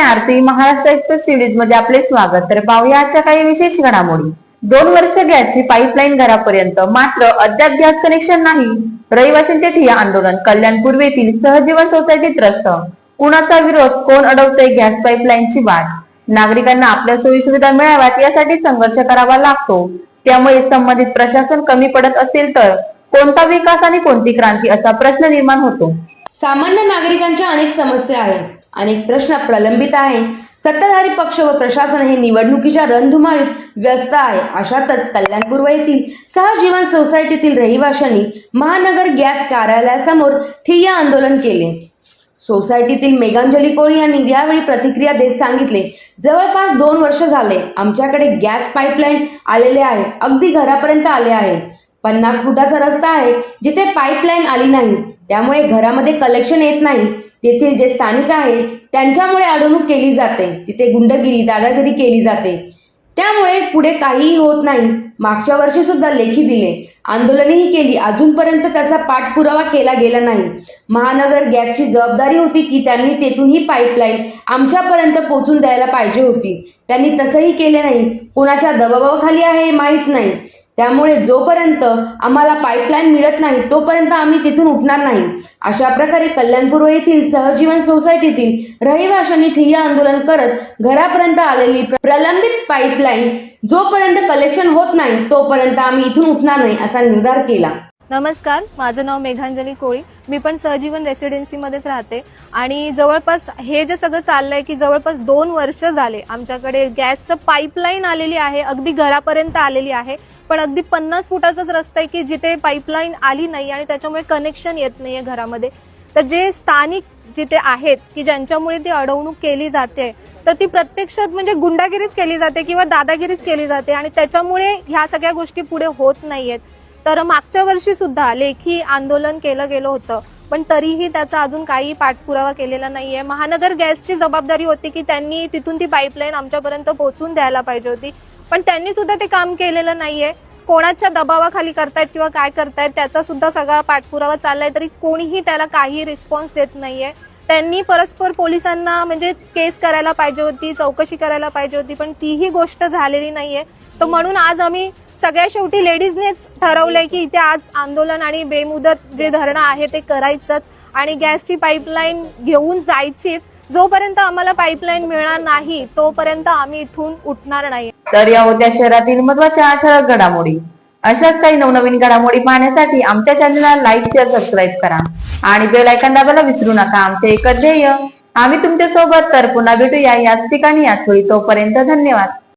आरती Maharashtra express series मध्ये आपले स्वागत। तर पाहूया आजच्या काही विशेष घडामोडी। 2 वर्ष गॅसची पाईपलाईन घरापर्यंत, मात्र अद्याप गॅस कनेक्शन नाही। रहिवाशांचे ठिय्या आंदोलन, कल्याण पूर्व येथील सहजीवन सोसायटीत रस्त। कुणाचा विरोध, कोण अडवतोय गॅस पाईपलाईनची वाट। नागरिकांना आपल्या सोयी सुविधा मिळाव्यात यासाठी संघर्ष करावा लागतो, त्यामुळे संबंधित प्रशासन कमी पडत असेल तर कोणता विकास आणि कोणती क्रांती, असा प्रश्न निर्माण होतो। सामान्य नागरिकांच्या अनेक समस्या आहेत, अनेक प्रश्न प्रलंबित आहे। सत्ताधारी पक्ष व प्रशासन हे निवडणुकीच्या रणधुमाळीत व्यस्त आहे। अशातच कल्याण पूर्व येथील सहजीवन सोसायटीतील रहिवाशांनी महानगर गॅस कार्यालयासमोर ठिय्या आंदोलन केले। सोसायटीतील मेघांजली कोळी यांनी यावेळी प्रतिक्रिया देत सांगितले, जवळपास 2 वर्ष झाले आमच्याकडे गॅस पाईपलाईन आलेले आहे, अगदी घरापर्यंत आले आहे। 50 फुटाचा रस्ता आहे जिथे पाईपलाईन आली नाही, त्यामुळे घरामध्ये कलेक्शन येत नाही। तेथील जे स्थानिक आहे त्यांच्यामुळे अडवणूक केली जाते, तिथे गुंडगिरी, दादागिरी केली जाते, त्यामुळे पुढे काहीही होत नाही। मागच्या वर्षी सुद्धा लेखी दिले, आंदोलनही केली, अजूनपर्यंत त्याचा पाठपुरावा केला गेला नाही। महानगर गॅसची जबाबदारी होती की त्यांनी तेथून ही पाईपलाईन आमच्यापर्यंत पोहोचून द्यायला पाहिजे होती, त्यांनी तसंही केले नाही। कोणाच्या दबावाखाली आहे हे माहीत नाही, त्यामुळे जोपर्यंत आम्हाला पाईपलाईन मिळत नाही तोपर्यंत आम्ही तिथून उठणार नाही। अशा प्रकारे कल्याणपूर्व येथील सहजीवन सोसायटीतील रहिवाशांनी ठिय्या आंदोलन करत घरापर्यंत आलेली प्रलंबित पाईपलाईन जोपर्यंत कलेक्शन होत नाही तोपर्यंत आम्ही इथून उठणार नाही असा निर्धार केला। नमस्कार, माझं नाव मेघांजली कोळी, मी पण सहजीवन रेसिडेन्सीमध्येच राहते। आणि जवळपास हे जे सगळं चाललंय की जवळपास 2 वर्ष झाले आमच्याकडे गॅसचं पाईपलाईन आलेली आहे, अगदी घरापर्यंत आलेली आहे, पण अगदी 50 फुटाचाच रस्ता आहे की जिथे पाईपलाईन आली नाही आणि त्याच्यामुळे कनेक्शन येत नाहीये घरामध्ये। तर जे स्थानिक जिथे आहेत की ज्यांच्यामुळे ती अडवणूक केली जाते, तर ती प्रत्यक्षात म्हणजे गुंडागिरीच केली जाते किंवा दादागिरीच केली जाते आणि त्याच्यामुळे ह्या सगळ्या गोष्टी पुढे होत नाहीयेत। तर मागच्या वर्षी सुद्धा लेखी आंदोलन केलं गेलं होतं, पण तरीही त्याचा अजून काही पाठपुरावा केलेला नाहीये। महानगर गॅसची जबाबदारी होती की त्यांनी तिथून ती पाईपलाईन आमच्यापर्यंत पोहोचून द्यायला पाहिजे होती, पण त्यांनी सुद्धा ते काम केलेलं नाहीये। कोणाच्या दबावाखाली करतायत किंवा काय करतायत त्याचा सुद्धा सगळा पाठपुरावा चाललाय, तरी कोणीही त्याला काही रिस्पॉन्स देत नाहीये। त्यांनी परस्पर पोलिसांना म्हणजे केस करायला पाहिजे होती, चौकशी करायला पाहिजे होती, पण तीही गोष्ट झालेली नाहीये। तर म्हणून आज आम्ही सगळ्या शेवटी लेडीजनेच ठरवलंय की इथे आज आंदोलन आणि बेमुदत जे धरणं आहे ते करायचंच आणि गॅसची पाईपलाईन घेऊन जायचीच। जोपर्यंत आम्हाला पाईपलाईन मिळणार नाही तोपर्यंत आम्ही इथून उठणार नाही। तर या होत्या शहरातील महत्त्वाच्या ठळक घडामोडी। अशाच काही नवनवीन घडामोडी पाहण्यासाठी आमच्या चॅनलला लाईक, शेअर, सबस्क्राईब करा आणि बेल आयकॉन दाबायला विसरू नका। आमचे एकच ध्येय, आम्ही तुमच्या सोबत। तर पुन्हा भेटूया याच ठिकाणी याच वेळी, तोपर्यंत धन्यवाद।